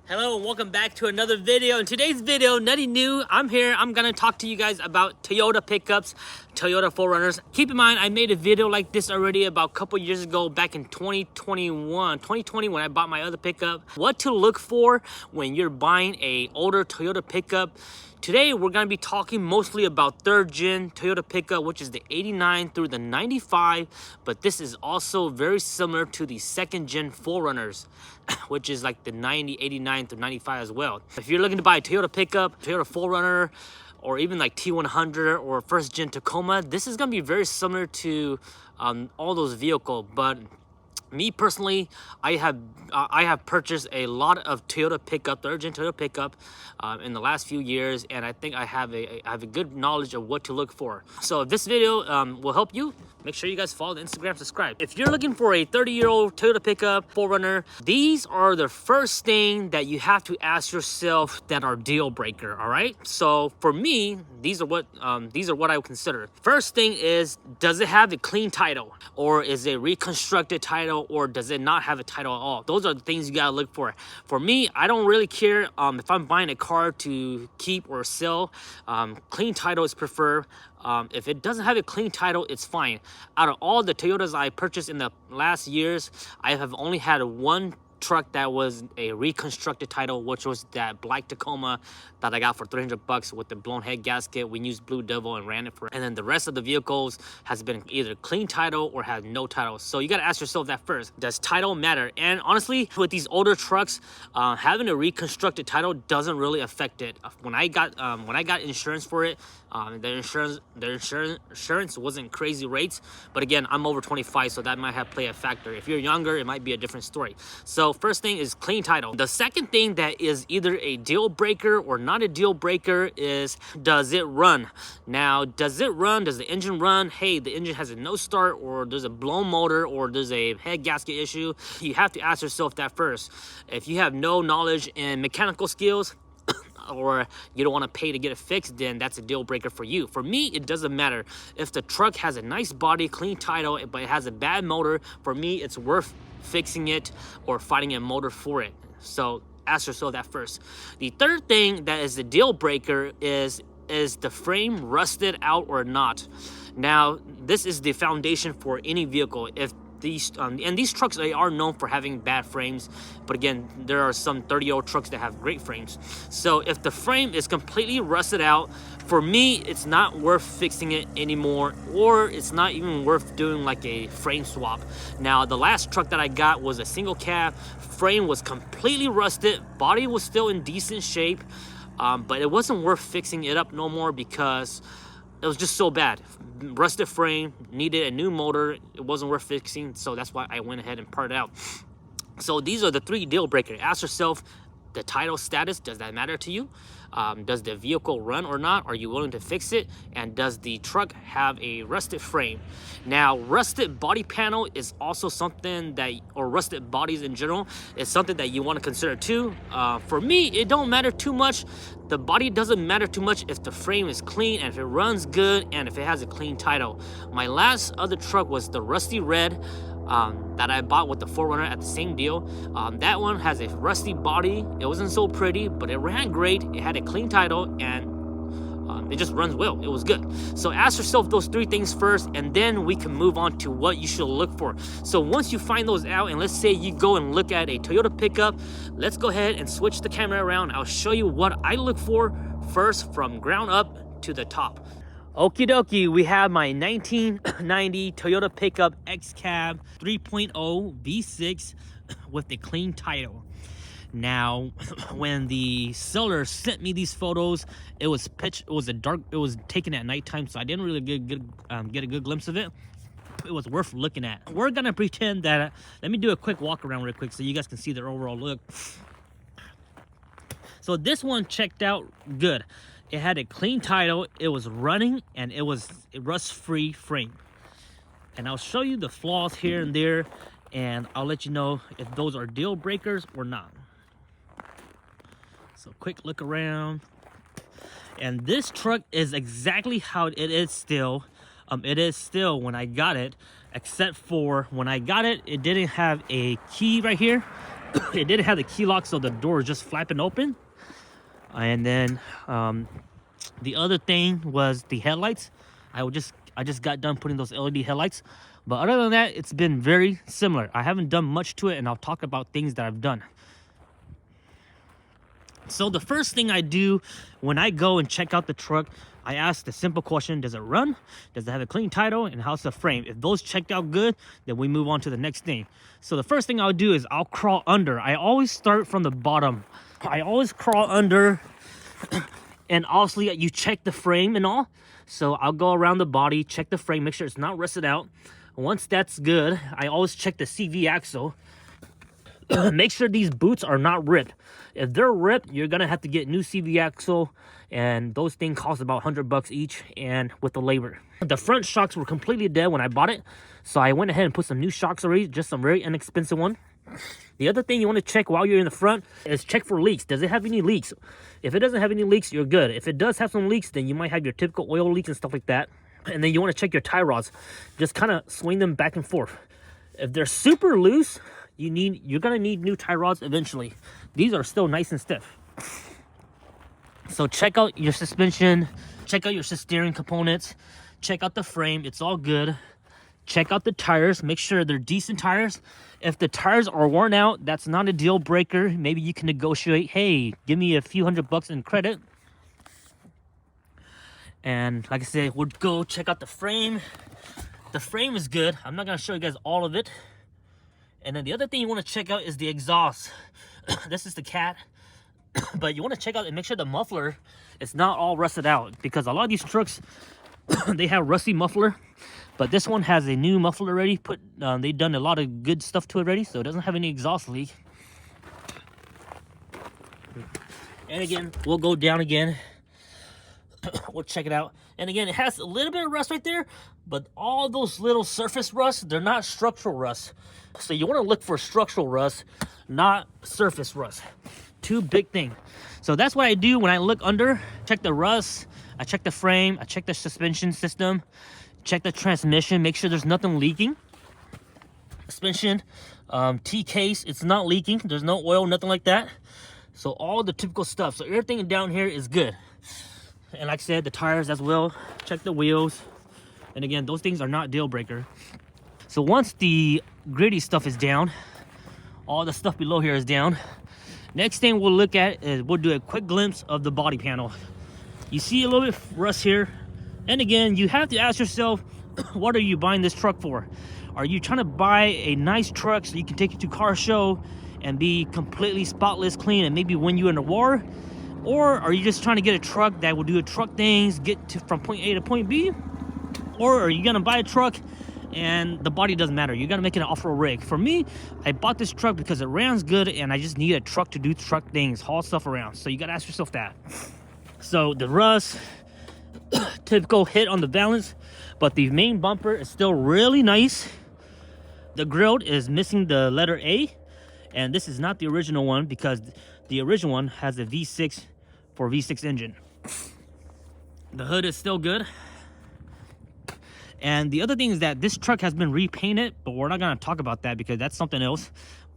Hello and welcome back to another video. In today's video, NuttyNu, I'm here. I'm gonna talk to you guys about Toyota pickups, Toyota 4Runners. Keep in mind, I made a video like this already about a couple years ago, back in 2020 when I bought my other pickup. What to look for when you're buying a older Toyota pickup. Today, we're gonna be talking mostly about third gen Toyota pickup, which is the 89 through the 95, but this is also very similar to the second gen 4Runners, which is like the 90, 89 through 95 as well. If you're looking to buy a Toyota pickup, Toyota 4Runner, or even like T100 or first gen Tacoma, this is gonna be very similar to all those vehicles, but me personally, I have purchased a lot of Toyota pickup, third gen Toyota pickup, in the last few years, and I think I have a good knowledge of what to look for. So if this video will help you, make sure you guys follow the Instagram, subscribe. If you're looking for a 30-year-old Toyota pickup, 4Runner, these are the first thing that you have to ask yourself that are deal breaker. All right. So for me, these are what I would consider. First thing is, does it have a clean title, or is it reconstructed title, or does it not have a title at all? Those are the things you gotta look for. For me, I don't really care if I'm buying a car to keep or sell. Clean title is preferred. If it doesn't have a clean title, it's fine. Out of all the Toyotas I purchased in the last years, I have only had one truck that was a reconstructed title, which was that black Tacoma that I got for $300 with the blown head gasket. We used Blue Devil and ran it for, and then the rest of the vehicles has been either clean title or have no title. So you got to ask yourself that first. Does title matter? And honestly, with these older trucks, having a reconstructed title doesn't really affect it. When I got insurance for it, the insurance wasn't crazy rates, but again, I'm over 25, so that might have played a factor. If you're younger, it might be a different story. So first thing is clean title. The second thing that is either a deal breaker or not a deal breaker is, does it run? Now, does it run? Does the engine run? Hey, the engine has a no start, or there's a blown motor, or there's a head gasket issue. You have to ask yourself that first. If you have no knowledge in mechanical skills, or you don't want to pay to get it fixed, then that's a deal breaker for you. For me, it doesn't matter. If the truck has a nice body, clean title, but it has a bad motor, for me, it's worth fixing it or finding a motor for it. So ask yourself that first. The third thing that is the deal breaker is the frame rusted out or not? Now, this is the foundation for any vehicle. If these trucks, they are known for having bad frames, but again, there are some 30-year-old trucks that have great frames. So if the frame is completely rusted out, for me, it's not worth fixing it anymore, or it's not even worth doing like a frame swap. Now, the last truck that I got was a single cab. Frame was completely rusted, body was still in decent shape, but it wasn't worth fixing it up no more because it was just so bad. Rusted frame, needed a new motor. It wasn't worth fixing, so that's why I went ahead and parted out. So these are the three deal breakers. Ask yourself, the title status, does that matter to you? Does the vehicle run or not? Are you willing to fix it? And does the truck have a rusted frame? Now, rusted body panel is also something that, or rusted bodies in general, is something that you want to consider too. For me, it don't matter too much. The body doesn't matter too much if the frame is clean and if it runs good and if it has a clean title. My last other truck was the rusty red that I bought with the 4Runner at the same deal. That one has a rusty body. It wasn't so pretty, but it ran great. It had a clean title, and it just runs well. It was good. So ask yourself those three things first, and then we can move on to what you should look for. So once you find those out, and let's say you go and look at a Toyota pickup, let's go ahead and switch the camera around. I'll show you what I look for first from ground up to the top. Okie dokie, we have my 1990 Toyota pickup X Cab 3.0 V6 with the clean title. Now, when the seller sent me these photos, it was taken at nighttime, so I didn't really get a good glimpse of it. It was worth looking at. We're gonna pretend that, let me do a quick walk around real quick so you guys can see their overall look. So this one checked out good. It had a clean title, it was running, and it was a rust-free frame. And I'll show you the flaws here and there, and I'll let you know if those are deal breakers or not. So quick look around. And this truck is exactly how it is still. It is still when I got it, except for when I got it, it didn't have a key right here. It didn't have the key lock, so the door is just flapping open. And then the other thing was the headlights. I just got done putting those LED headlights, but other than that, it's been very similar. I haven't done much to it, and I'll talk about things that I've done. So the first thing I do when I go and check out the truck, I ask the simple question: does it run? Does it have a clean title? And how's the frame? If those check out good, then we move on to the next thing. So the first thing I'll do is I'll crawl under. I always start from the bottom. I always crawl under, and obviously you check the frame and all. So I'll go around the body, check the frame, make sure it's not rusted out. Once that's good, I always check the CV axle. Make sure these boots are not ripped. If they're ripped, you're gonna have to get new CV axle, and those things cost about $100 each, and with the labor. The front shocks were completely dead when I bought it, so I went ahead and put some new shocks already, just some very inexpensive one. The other thing you want to check while you're in the front is check for leaks. Does it have any leaks? If it doesn't have any leaks, you're good. If it does have some leaks, then you might have your typical oil leaks and stuff like that. And then you want to check your tie rods. Just kind of swing them back and forth. If they're super loose, you're gonna need new tie rods eventually. These are still nice and stiff. So check out your suspension, check out your steering components, check out the frame. It's all good. Check out the tires, make sure they're decent tires. If the tires are worn out, that's not a deal breaker. Maybe you can negotiate, hey, give me a few $100 in credit. And like I said, we'll go check out the frame. The frame is good. I'm not gonna show you guys all of it. And then the other thing you want to check out is the exhaust. This is the cat. But you want to check out and make sure the muffler is not all rusted out, because a lot of these trucks, they have rusty muffler. But this one has a new muffler already. They've done a lot of good stuff to it already, so it doesn't have any exhaust leak. And again, we'll go down again. We'll check it out. And again, it has a little bit of rust right there, but all those little surface rust, they're not structural rust. So you want to look for structural rust, not surface rust. Two big things. So that's what I do when I look under. Check the rust, I check the frame, I check the suspension system, check the transmission, make sure there's nothing leaking. Suspension, T-case, it's not leaking. There's no oil, nothing like that. So all the typical stuff. So everything down here is good. And like I said, the tires as well. Check the wheels. And again, those things are not deal breaker. So once the gritty stuff is down, all the stuff below here is down. Next thing we'll look at is we'll do a quick glimpse of the body panel. You see a little bit of rust here. And again, you have to ask yourself, what are you buying this truck for? Are you trying to buy a nice truck so you can take it to car show and be completely spotless clean and maybe win you an award? Or are you just trying to get a truck that will do truck things, from point A to point B? Or are you gonna buy a truck and the body doesn't matter? You're gonna make it an off-road rig. For me, I bought this truck because it runs good and I just need a truck to do truck things, haul stuff around. So you gotta ask yourself that. So the rust, typical hit on the balance, but the main bumper is still really nice. The grill is missing the letter A, and this is not the original one because the original one has a V6 for V6 engine. The hood is still good. And the other thing is that this truck has been repainted, but we're not gonna talk about that because that's something else.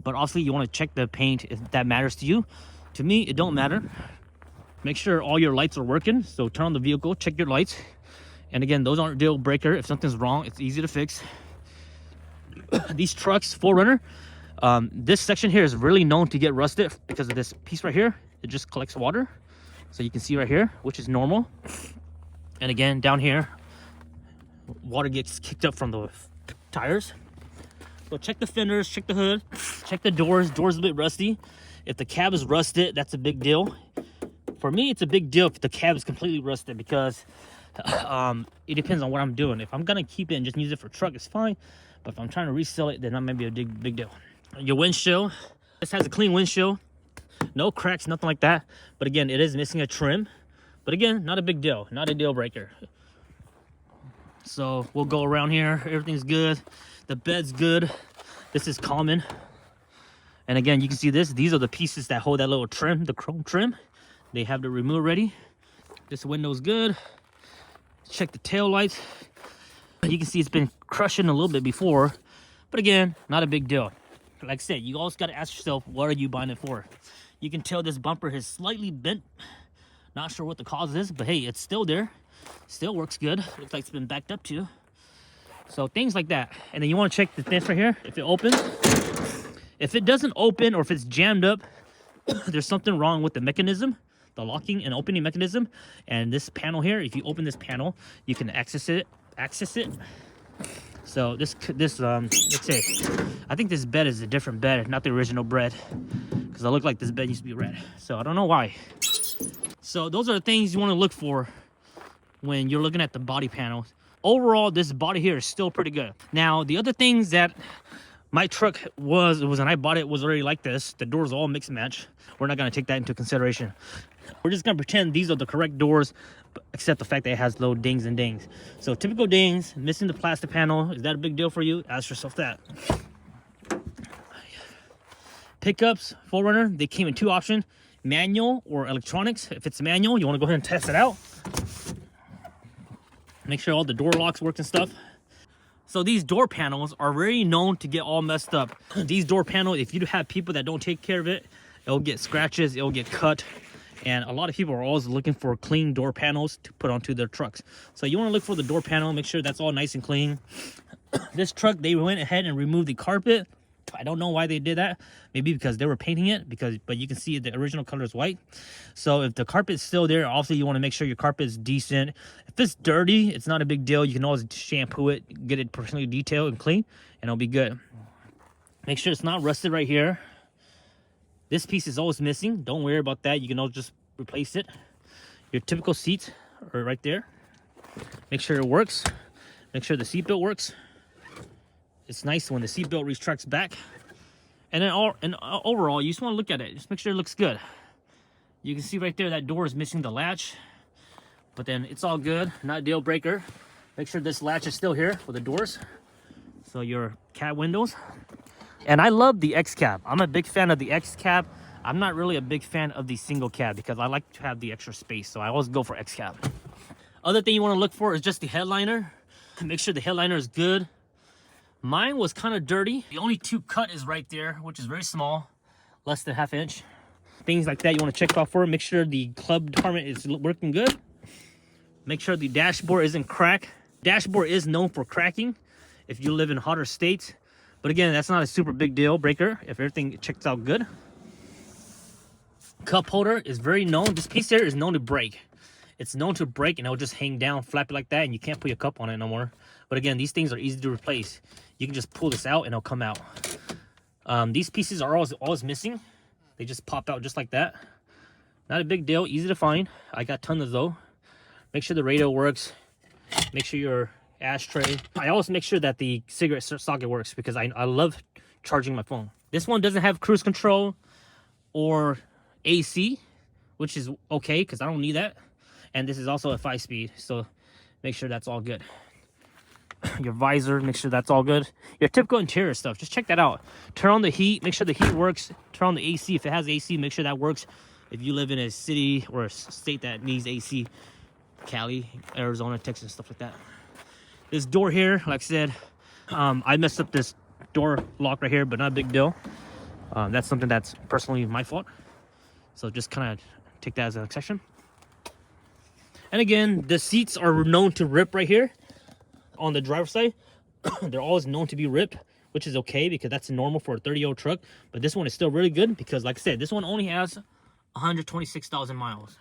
But obviously you wanna check the paint if that matters to you. To me, it don't matter. Make sure all your lights are working. So turn on the vehicle, check your lights. And again, those aren't deal breaker. If something's wrong, it's easy to fix. These trucks, 4Runner, this section here is really known to get rusted because of this piece right here. It just collects water. So you can see right here, which is normal. And again, down here, water gets kicked up from the tires. So check the fenders, check the hood, check the doors. Doors a bit rusty. If the cab is rusted, that's a big deal. For me, it's a big deal if the cab is completely rusted because it depends on what I'm doing. If I'm gonna keep it and just use it for truck, it's fine. But if I'm trying to resell it, then that might be a big deal. Your windshield, this has a clean windshield. No cracks, nothing like that. But again, it is missing a trim. But again, not a big deal, not a deal breaker. So we'll go around here. Everything's good. The bed's good. This is common. And again, you can see this. These are the pieces that hold that little trim, the chrome trim. They have the remove ready. This window's good. Check the tail lights. You can see it's been crushing a little bit before. But again, not a big deal. like I said, you always got to ask yourself, what are you buying it for? You can tell this bumper is slightly bent. Not sure what the cause is, but hey, it's still there. Still works good. Looks like it's been backed up too. So things like that. And then you want to check the this right here, if it opens. If it doesn't open or if it's jammed up, there's something wrong with the mechanism, the locking and opening mechanism. And this panel here, if you open this panel, you can access it. So this let's say, I think this bed is a different bed, not the original bed, because it looked like this bed used to be red. So I don't know why. So those are the things you want to look for when you're looking at the body panels. Overall, this body here is still pretty good. Now, the other things that my truck was when I bought it was already like this. The doors all mix and match. We're not going to take that into consideration. We're just going to pretend these are the correct doors, except the fact that it has little dings and dings. So typical dings, missing the plastic panel. Is that a big deal for you? Ask yourself that. Pickups, 4Runner, they came in two options, manual or electronics. If it's manual, you want to go ahead and test it out. Make sure all the door locks work and stuff. So these door panels are very known to get all messed up. These door panels, if you have people that don't take care of it, it'll get scratches, it'll get cut. And a lot of people are always looking for clean door panels to put onto their trucks. So you want to look for the door panel, make sure that's all nice and clean. This truck, they went ahead and removed the carpet. I don't know why they did that. Maybe because they were painting it, but you can see the original color is white. So if the carpet is still there, obviously you want to make sure your carpet is decent. If it's dirty, it's not a big deal. You can always shampoo it, get it personally detailed and clean, and it'll be good. Make sure it's not rusted right here. This piece is always missing. Don't worry about that. You can always just replace it. Your typical seats are right there. Make sure it works. Make sure the seatbelt works. It's nice when the seatbelt retracts back. And then overall, you just want to look at it. Just make sure it looks good. You can see right there that door is missing the latch. But then it's all good. Not a deal breaker. Make sure this latch is still here for the doors. So your cab windows. And I love the X cab. I'm a big fan of the X cab. I'm not really a big fan of the single cab because I like to have the extra space. So I always go for X cab. Other thing you want to look for is just the headliner. Make sure the headliner is good. Mine was kind of dirty. The only two cut is right there, which is very small, less than ½ inch. Things like that you want to check out for. Make sure the club department is working good. Make sure the dashboard isn't cracked. Dashboard is known for cracking if you live in hotter states. But again, that's not a super big deal breaker if everything checks out good. Cup holder is very known. This piece here is known to break. It's known to break and it'll just hang down, flap it like that, and you can't put your cup on it no more. But again, these things are easy to replace. You can just pull this out and it'll come out. These pieces are always missing. They just pop out just like that. Not a big deal, easy to find. I got tons of those. Make sure the radio works. Make sure your ashtray. I always make sure that the cigarette socket works because I love charging my phone. This one doesn't have cruise control or AC, which is okay because I don't need that. And this is also a 5-speed, so make sure that's all good. Your visor, make sure that's all good. Your typical interior stuff, just check that out. Turn on the heat, make sure the heat works. Turn on the AC, if it has AC, make sure that works. If you live in a city or a state that needs AC, Cali, Arizona, Texas, stuff like that. This door here, like I said, I messed up this door lock right here, but not a big deal. That's something that's personally my fault. So just kind of take that as an exception. And again, the seats are known to rip right here on the driver's side. They're always known to be ripped, which is okay because that's normal for a 30-year-old truck. But this one is still really good because, like I said, this one only has 126,000 miles.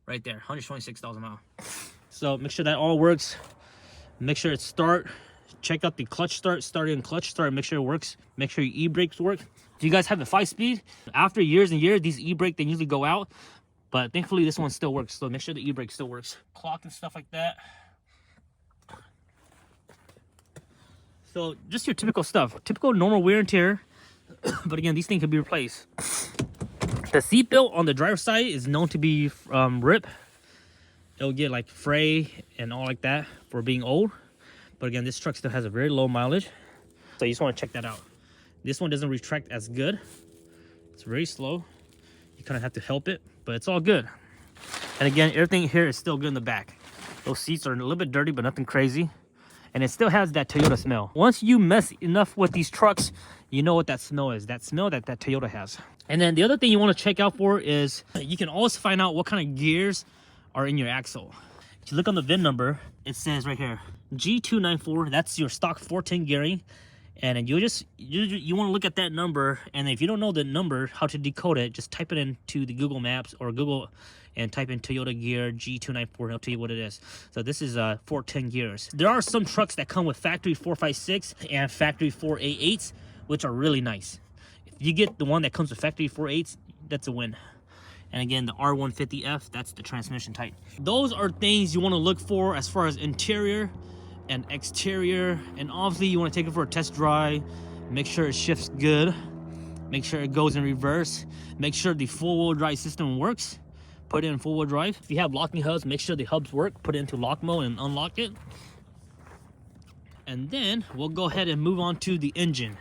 Right there, 126,000 miles. So make sure that all works. Make sure it start. Check out the clutch start, start in clutch start, make sure it works. Make sure your e-brakes work. Do you guys have a 5-speed? After years and years, these e-brake, they usually go out. But thankfully, this one still works. So make sure the e-brake still works. Clock and stuff like that. So just your typical stuff. Typical normal wear and tear. But again, these things can be replaced. The seat belt on the driver's side is known to be rip. It'll get like fray and all like that for being old. But again, this truck still has a very low mileage. So you just want to check that out. This one doesn't retract as good. It's very slow. You kind of have to help it, but it's all good. And again, everything here is still good in the back. Those seats are a little bit dirty, but nothing crazy. and it still has that Toyota smell. Once you mess enough with these trucks, you know what that smell is, that smell that Toyota has. And then the other thing you want to check out for is you can always find out what kind of gears are in your axle. If you look on the VIN number, it says right here G294. That's your stock 410 gearing. And you want to look at that number, and if you don't know the number, how to decode it, just type it into the Google Maps or Google and type in Toyota gear G294, and it'll tell you what it is. So this is 410 gears. There are some trucks that come with factory 456 and factory 488s, which are really nice. If you get the one that comes with factory 488s, that's a win. And again, the R150F, that's the transmission type. Those are things you want to look for as far as interior and exterior, and obviously you want to take it for a test drive, make sure it shifts good, make sure it goes in reverse, make sure the full-wheel drive system works, put it in full-wheel drive. If you have locking hubs, make sure the hubs work, put it into lock mode and unlock it. And then we'll go ahead and move on to the engine.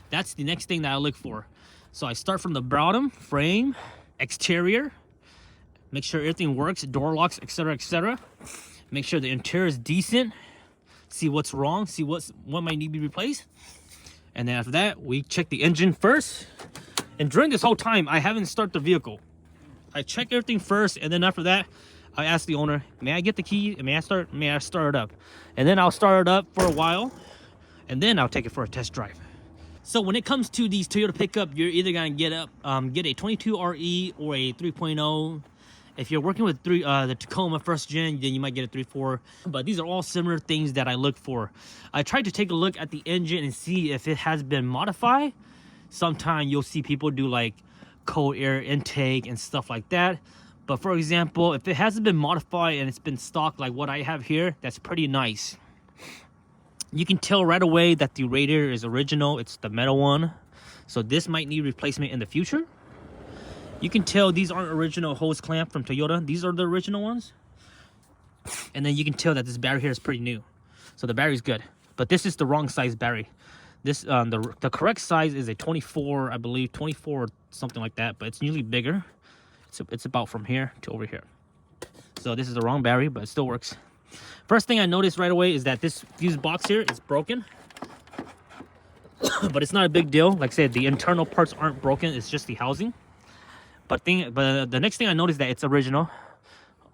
That's the next thing that I look for. So I start from the bottom, frame, exterior, make sure everything works, door locks, etc., etc. Make sure the interior is decent. See what's wrong, see what might need to be replaced. And then after that, we check the engine first. And during this whole time, I haven't started the vehicle. I check everything first, and then after that, I ask the owner, may I get the key? May I start it up? And then I'll start it up for a while, and then I'll take it for a test drive. So when it comes to these Toyota pickup, you're either gonna get a 22RE or a 3.0. If you're working with the Tacoma first gen, then you might get a 3.4. But these are all similar things that I look for. I tried to take a look at the engine and see if it has been modified. Sometimes you'll see people do like cold air intake and stuff like that. But for example, if it hasn't been modified and it's been stock like what I have here, that's pretty nice. You can tell right away that the radiator is original. It's the metal one. So this might need replacement in the future. You can tell these aren't original hose clamp from Toyota. These are the original ones. And then you can tell that this battery here is pretty new. So the battery's good. But this is the wrong size battery. This the correct size is a 24, I believe, 24 or something like that. But it's usually bigger. It's about from here to over here. So this is the wrong battery, but it still works. First thing I noticed right away is that this fuse box here is broken. But it's not a big deal. Like I said, the internal parts aren't broken. It's just the housing. But the next thing I noticed that it's original.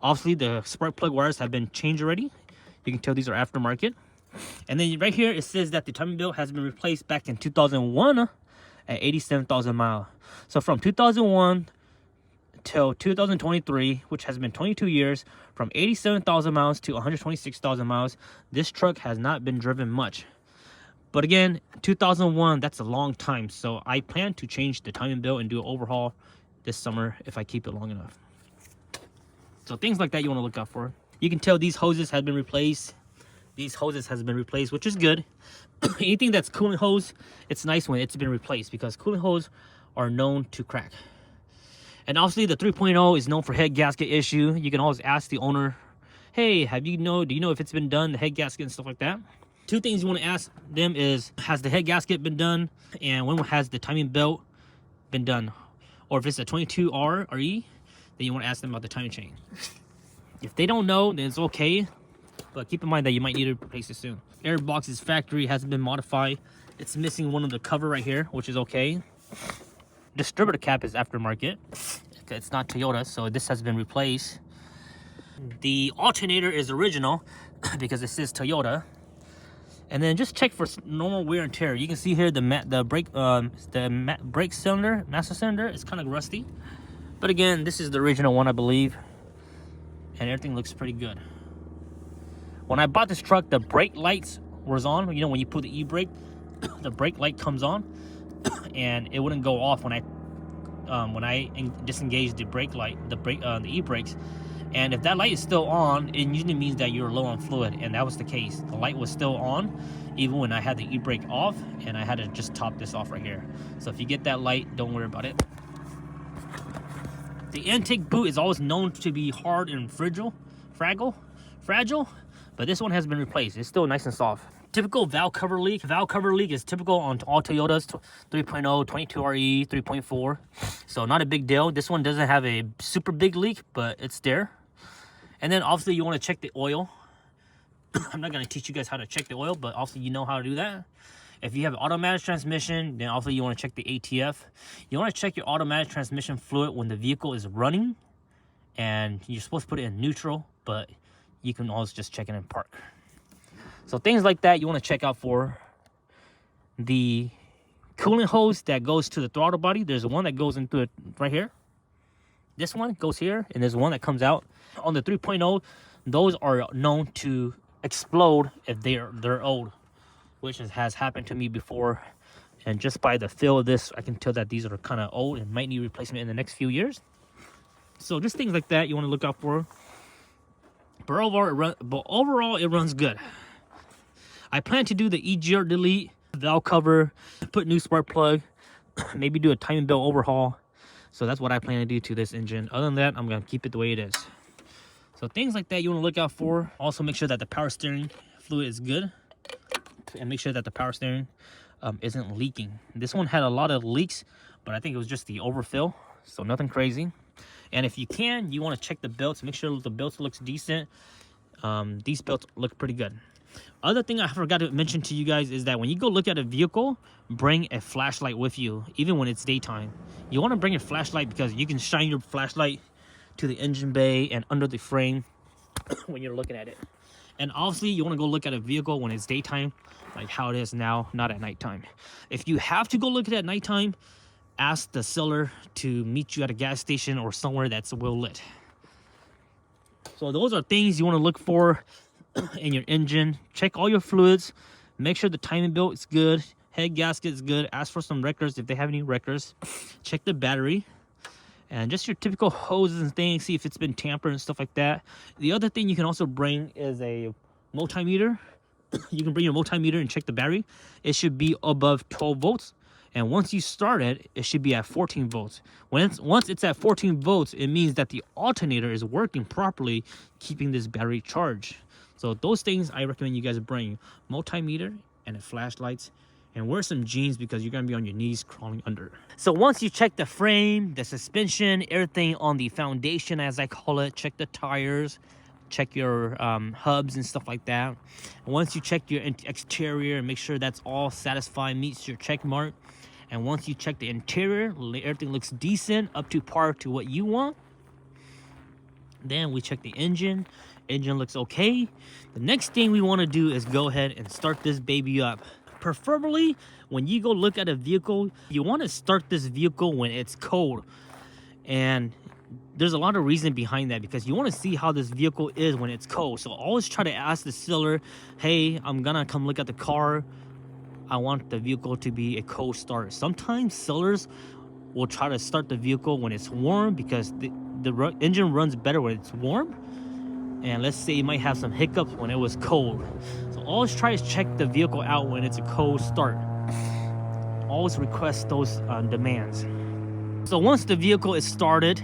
Obviously, the spark plug wires have been changed already. You can tell these are aftermarket. And then right here, it says that the timing belt has been replaced back in 2001 at 87,000 miles. So from 2001 till 2023, which has been 22 years, from 87,000 miles to 126,000 miles, this truck has not been driven much. But again, 2001, that's a long time. So I plan to change the timing belt and do an overhaul this summer if I keep it long enough. So things like that you want to look out for. You can tell these hoses have been replaced. These hoses has been replaced, which is good. Anything that's cooling hose, it's nice when it's been replaced because cooling hose are known to crack. And obviously the 3.0 is known for head gasket issue. You can always ask the owner, hey, do you know if it's been done, the head gasket and stuff like that. Two things you want to ask them is, has the head gasket been done? And when has the timing belt been done? Or if it's a 22R or E, then you want to ask them about the timing chain. If they don't know, then it's okay. But keep in mind that you might need to replace it soon. Air box is factory, hasn't been modified. It's missing one of the cover right here, which is okay. Distributor cap is aftermarket. It's not Toyota, so this has been replaced. The alternator is original because it says Toyota. And then just check for normal wear and tear. You can see here the brake cylinder, master cylinder, is kind of rusty. But again, this is the original one, I believe. And everything looks pretty good. When I bought this truck, the brake lights was on. You know, when you put the e-brake, the brake light comes on. And it wouldn't go off when I disengaged the brake light, the e-brakes. And if that light is still on, it usually means that you're low on fluid, and that was the case. The light was still on, even when I had the e-brake off, and I had to just top this off right here. So if you get that light, don't worry about it. The intake boot is always known to be hard and fragile, but this one has been replaced. It's still nice and soft. Typical valve cover leak. Valve cover leak is typical on all Toyotas, 3.0, 22RE, 3.4. So not a big deal. This one doesn't have a super big leak, but it's there. And then obviously you want to check the oil. I'm not gonna teach you guys how to check the oil, but also you know how to do that. If you have automatic transmission, then also you want to check the ATF. You want to check your automatic transmission fluid when the vehicle is running, and you're supposed to put it in neutral, but you can always just check it in park. So things like that you want to check out for. The coolant hose that goes to the throttle body, there's one that goes into it right here. This one goes here, and there's one that comes out. On the 3.0, those are known to explode if they're old, which has happened to me before. And just by the feel of this, I can tell that these are kind of old and might need replacement in the next few years. So just things like that you want to look out for. But overall, it runs good. I plan to do the EGR delete, valve cover, put new spark plug, maybe do a timing belt overhaul. So that's what I plan to do to this engine. Other than that, I'm going to keep it the way it is. So things like that you want to look out for. Also make sure that the power steering fluid is good. And make sure that the power steering isn't leaking. This one had a lot of leaks, but I think it was just the overfill. So nothing crazy. And if you can, you want to check the belts. Make sure the belts looks decent. These belts look pretty good. Other thing I forgot to mention to you guys is that when you go look at a vehicle, bring a flashlight with you, even when it's daytime. You want to bring a flashlight because you can shine your flashlight to the engine bay and under the frame when you're looking at it. And obviously, you want to go look at a vehicle when it's daytime, like how it is now, not at nighttime. If you have to go look at it at nighttime, ask the seller to meet you at a gas station or somewhere that's well lit. So those are things you want to look for in your engine. Check all your fluids. Make sure the timing belt is good. Head gasket is good. Ask for some wreckers if they have any wreckers. Check the battery. And just your typical hoses and things. See if it's been tampered and stuff like that. The other thing you can also bring is a multimeter. You can bring your multimeter and check the battery. It should be above 12 volts. And once you start it, it should be at 14 volts. Once it's at 14 volts, it means that the alternator is working properly, keeping this battery charged. So those things I recommend you guys bring. Multimeter and a flashlight. And wear some jeans because you're going to be on your knees crawling under. So once you check the frame, the suspension, everything on the foundation, as I call it, check the tires, check your hubs and stuff like that. And once you check your exterior and make sure that's all satisfied, meets your check mark. And once you check the interior, everything looks decent, up to par to what you want. Then we check the engine. Engine looks okay. The next thing we want to do is go ahead and start this baby up. Preferably, when you go look at a vehicle, you want to start this vehicle when it's cold. And there's a lot of reason behind that because you want to see how this vehicle is when it's cold. So always try to ask the seller, hey, I'm going to come look at the car. I want the vehicle to be a cold start. Sometimes sellers will try to start the vehicle when it's warm because the engine runs better when it's warm. And let's say you might have some hiccups when it was cold. So always try to check the vehicle out when it's a cold start. Always request those demands. So once the vehicle is started,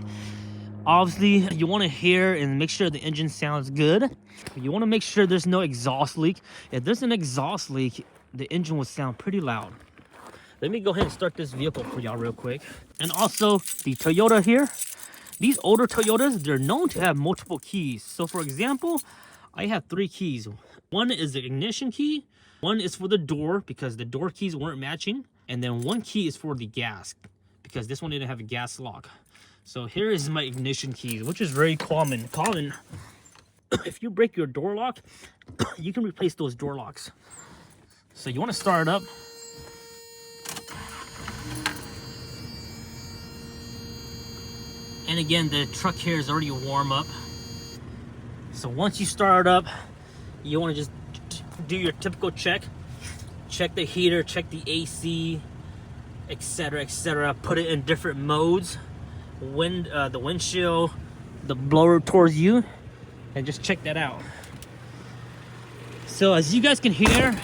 obviously you want to hear and make sure the engine sounds good. You want to make sure there's no exhaust leak. If there's an exhaust leak, the engine will sound pretty loud. Let me go ahead and start this vehicle for y'all real quick. And also the Toyota here. These older Toyotas, they're known to have multiple keys. So for example, I have 3 keys. One is the ignition key. One is for the door because the door keys weren't matching. And then one key is for the gas because this one didn't have a gas lock. So here is my ignition keys, which is very common. If you break your door lock, you can replace those door locks. So you want to start it up. And again, the truck here is already warm up. So once you start it up, you want to just do your typical check. Check the heater, check the AC, etc., etc. Put it in different modes. The windshield, the blower towards you, and just check that out. So as you guys can hear,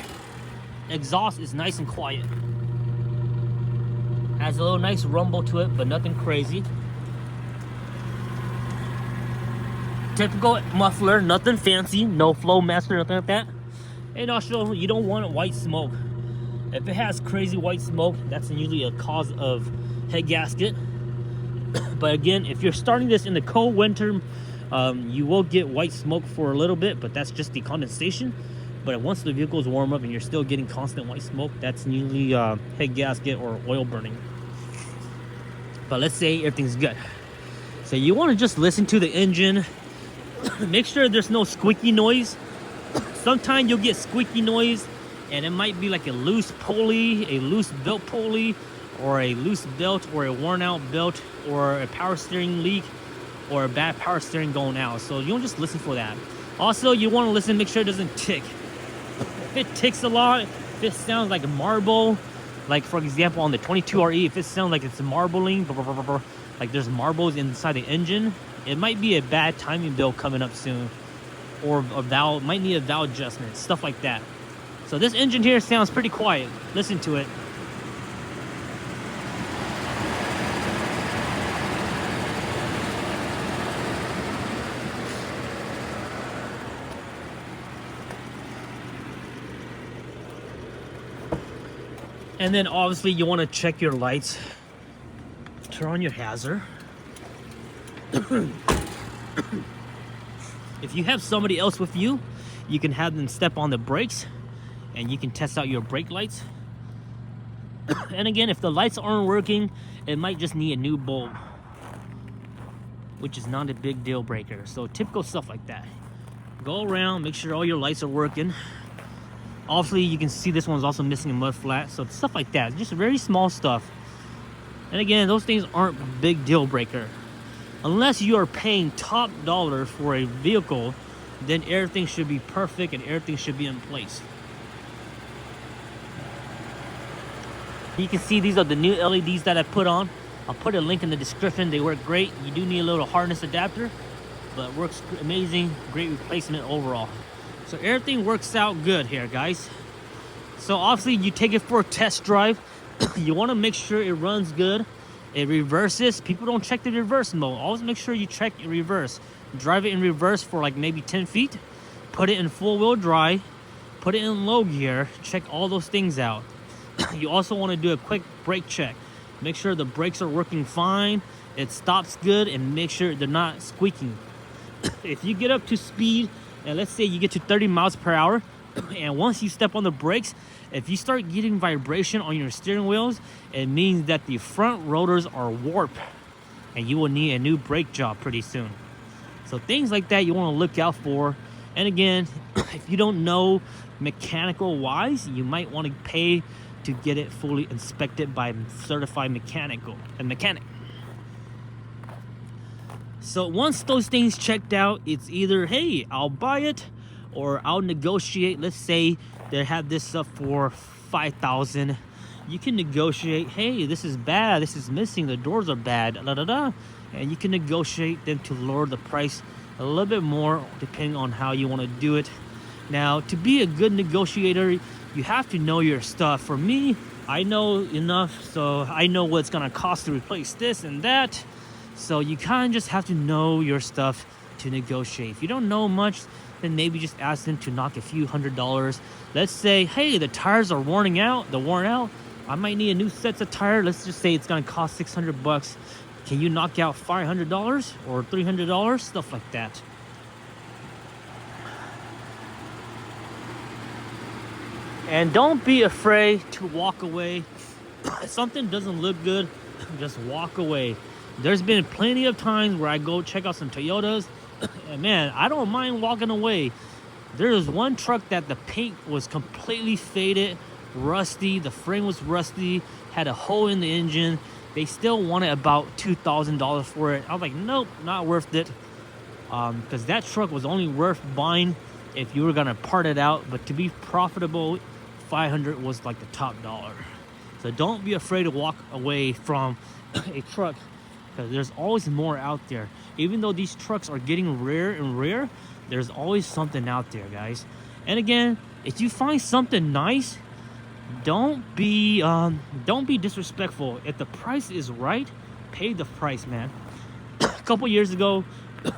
exhaust is nice and quiet. Has a little nice rumble to it, but nothing crazy. Typical muffler, nothing fancy, no flow master, nothing like that. And also, you don't want white smoke. If it has crazy white smoke, that's usually a cause of head gasket. But again, if you're starting this in the cold winter You will get white smoke for a little bit, but that's just the condensation. But once the vehicle's warm up and you're still getting constant white smoke, that's usually head gasket or oil burning. But let's say everything's good. So you want to just listen to the engine. Make sure there's no squeaky noise. Sometimes you'll get squeaky noise and it might be like a loose pulley, a loose belt pulley, or a loose belt, or a worn out belt, or a power steering leak, or a bad power steering going out. So you don't just listen for that. Also, you want to listen, make sure it doesn't tick. If it ticks a lot, if it sounds like a marble, like for example on the 22RE, if it sounds like it's marbling, like there's marbles inside the engine, it might be a bad timing bill coming up soon, or a valve, might need a valve adjustment, stuff like that. So this engine here sounds pretty quiet. Listen to it. And then obviously you want to check your lights. Turn on your hazard. If you have somebody else with you, you can have them step on the brakes and you can test out your brake lights. And again, if the lights aren't working, it might just need a new bulb, which is not a big deal breaker. So typical stuff like that. Go around, make sure all your lights are working. Obviously, you can see this one's also missing a mud flat. So stuff like that, just very small stuff. And again, those things aren't big deal breaker. Unless you are paying top dollar for a vehicle, then everything should be perfect and everything should be in place. You can see these are the new LEDs that I put on. I'll put a link in the description. They work great. You do need a little harness adapter, but it works amazing. Great replacement overall. So everything works out good here, guys. So obviously you take it for a test drive. You want to make sure it runs good. It reverses. People don't check the reverse mode. Always make sure you check in reverse. Drive it in reverse for like maybe 10 feet. Put it in full wheel drive. Put it in low gear. Check all those things out. You also want to do a quick brake check. Make sure the brakes are working fine. It stops good, and make sure they're not squeaking. If you get up to speed, and let's say you get to 30 miles per hour, and once you step on the brakes, if you start getting vibration on your steering wheels, it means that the front rotors are warped and you will need a new brake job pretty soon. So things like that you want to look out for. And again, if you don't know mechanical wise, you might want to pay to get it fully inspected by a certified mechanic. So once those things checked out, it's either, hey, I'll buy it, or I'll negotiate. Let's say they have this up for $5,000. You can negotiate, hey, this is bad, this is missing, the doors are bad, and you can negotiate them to lower the price a little bit more depending on how you want to do it. Now, to be a good negotiator, you have to know your stuff. For me, I know enough, so I know what it's gonna cost to replace this and that. So you kind of just have to know your stuff to negotiate. If you don't know much, then maybe just ask them to knock a few $100s. Let's say, hey, the tires are worn out. I might need a new set of tires. Let's just say it's gonna cost $600. Can you knock out $500 or $300? Stuff like that. And don't be afraid to walk away. If something doesn't look good, just walk away. There's been plenty of times where I go check out some Toyotas, and man, I don't mind walking away. There's one truck that the paint was completely faded, rusty, the frame was rusty, had a hole in the engine. They still wanted about $2,000 for it. I was like, nope, not worth it. Because that truck was only worth buying if you were gonna part it out, but to be profitable, $500 was like the top dollar. So don't be afraid to walk away from a truck, because there's always more out there. Even though these trucks are getting rare and rare, there's always something out there, guys. And again, if you find something nice, don't be disrespectful. If the price is right, pay the price, man. A couple years ago,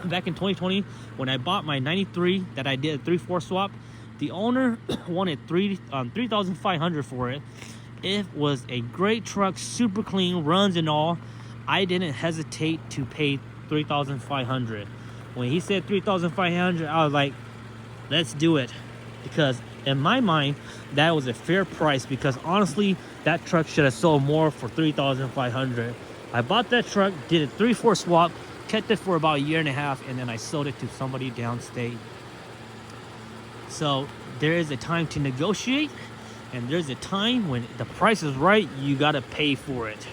back in 2020, when I bought my 93 that I did a 3/4 swap, the owner wanted $3,500 for it. It was a great truck, super clean, runs and all. I didn't hesitate to pay $3,500. When he said 3,500, I was like, let's do it. Because in my mind, that was a fair price, because honestly, that truck should have sold more for 3,500. I bought that truck, did a 3-4 swap, kept it for about a year and a half, and then I sold it to somebody downstate. So there is a time to negotiate, and there's a time when the price is right, you gotta pay for it.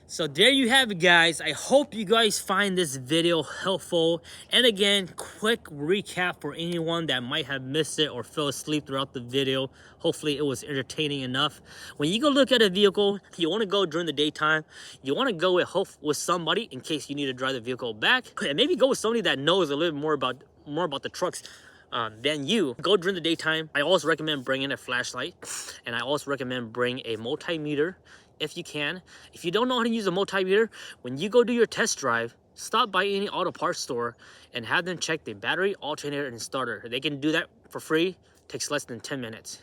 So there you have it, guys. I hope you guys find this video helpful. And again, quick recap for anyone that might have missed it or fell asleep throughout the video. Hopefully it was entertaining enough. When you go look at a vehicle, you want to go during the daytime. You want to go with somebody in case you need to drive the vehicle back. And maybe go with somebody that knows a little more about the trucks than you. Go during the daytime. I always recommend bringing a flashlight, and I also recommend bring a multimeter if you can. If you don't know how to use a multimeter, when you go do your test drive, stop by any auto parts store and have them check the battery, alternator, and starter. They can do that for free. Takes less than 10 minutes.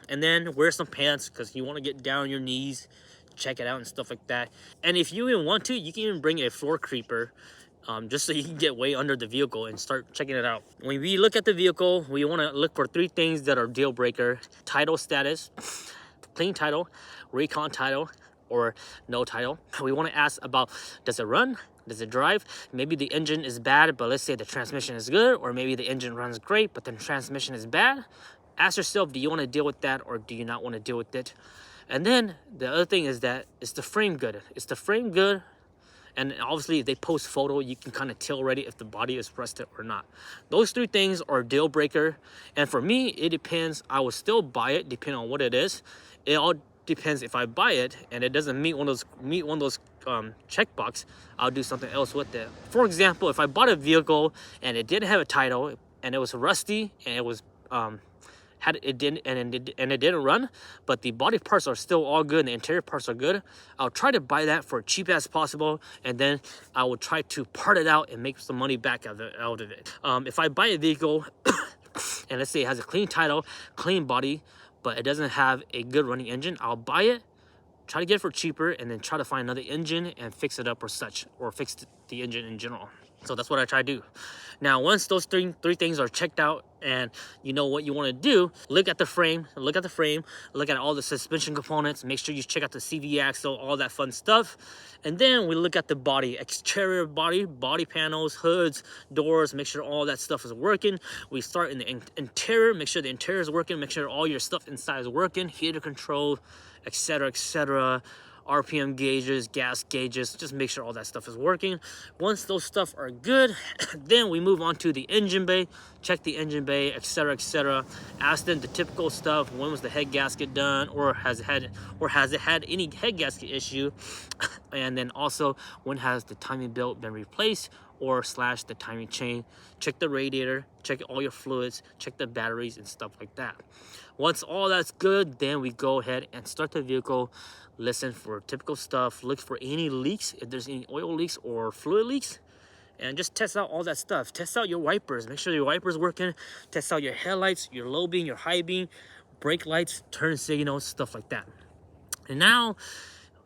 And then wear some pants, because you want to get down on your knees, check it out and stuff like that. And if you even want to, you can even bring a floor creeper, just so you can get way under the vehicle and start checking it out. When we look at the vehicle, we want to look for 3 things that are deal breaker: title status, clean title, recon title, or no title. We want to ask about, does it run? Does it drive? Maybe the engine is bad, but let's say the transmission is good, or maybe the engine runs great, but the transmission is bad. Ask yourself, do you want to deal with that, or do you not want to deal with it? And then the other thing is that, is the frame good? Is the frame good? And obviously, if they post photo, you can kind of tell already if the body is rusted or not. Those 3 things are deal breaker. And for me, it depends. I will still buy it depending on what it is. It all depends. If I buy it and it doesn't meet one of those checkbox, I'll do something else with it. For example, if I bought a vehicle and it didn't have a title and it was rusty and it was it didn't run, but the body parts are still all good and the interior parts are good, I'll try to buy that for cheap as possible, and then I will try to part it out and make some money back out of it. If I buy a vehicle and let's say it has a clean title, clean body, but it doesn't have a good running engine, I'll buy it, try to get it for cheaper, and then try to find another engine and fix it up or fix the engine in general. So that's what I try to do. Now, once those three things are checked out and you know what you want to do, look at the frame, look at all the suspension components, make sure you check out the CV axle, all that fun stuff. And then we look at the body, exterior body panels, hoods, doors, make sure all that stuff is working. We start in the interior, make sure the interior is working, make sure all your stuff inside is working, heater control, etc., etc. RPM gauges, gas gauges, just make sure all that stuff is working. Once those stuff are good, then we move on to the engine bay, check the engine bay, etc., etc. Ask them the typical stuff: when was the head gasket done, or has it had any head gasket issue? And then also, when has the timing belt been replaced, or / the timing chain? Check the radiator, check all your fluids, check the batteries and stuff like that. Once all that's good, then we go ahead and start the vehicle. Listen for typical stuff, look for any leaks, if there's any oil leaks or fluid leaks, and just test out all that stuff. Test out your wipers, make sure your wipers working, test out your headlights, your low beam, your high beam, brake lights, turn signals, stuff like that. And now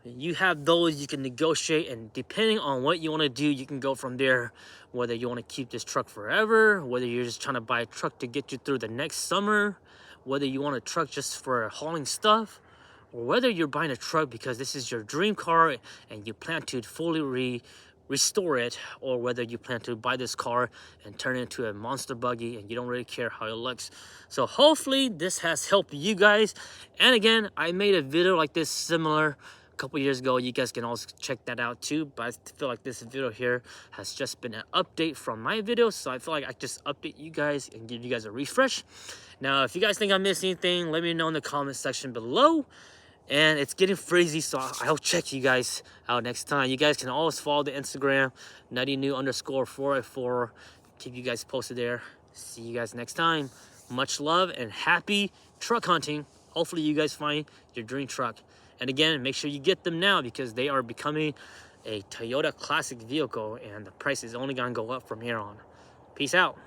you have those, you can negotiate, and depending on what you want to do, you can go from there. Whether you want to keep this truck forever, whether you're just trying to buy a truck to get you through the next summer, whether you want a truck just for hauling stuff, or whether you're buying a truck because this is your dream car and you plan to fully restore it, or whether you plan to buy this car and turn it into a monster buggy and you don't really care how it looks. So hopefully this has helped you guys. And again, I made a video like this similar a couple years ago. You guys can also check that out too, but I feel like this video here has just been an update from my video, so I feel like I just update you guys and give you guys a refresh. Now, if you guys think I missed anything, let me know in the comment section below. And it's getting freezy, so I'll check you guys out next time. You guys can always follow the Instagram, NuttyNu_484. Keep you guys posted there. See you guys next time. Much love and happy truck hunting. Hopefully you guys find your dream truck. And again, make sure you get them now, because they are becoming a Toyota classic vehicle and the price is only going to go up from here on. Peace out.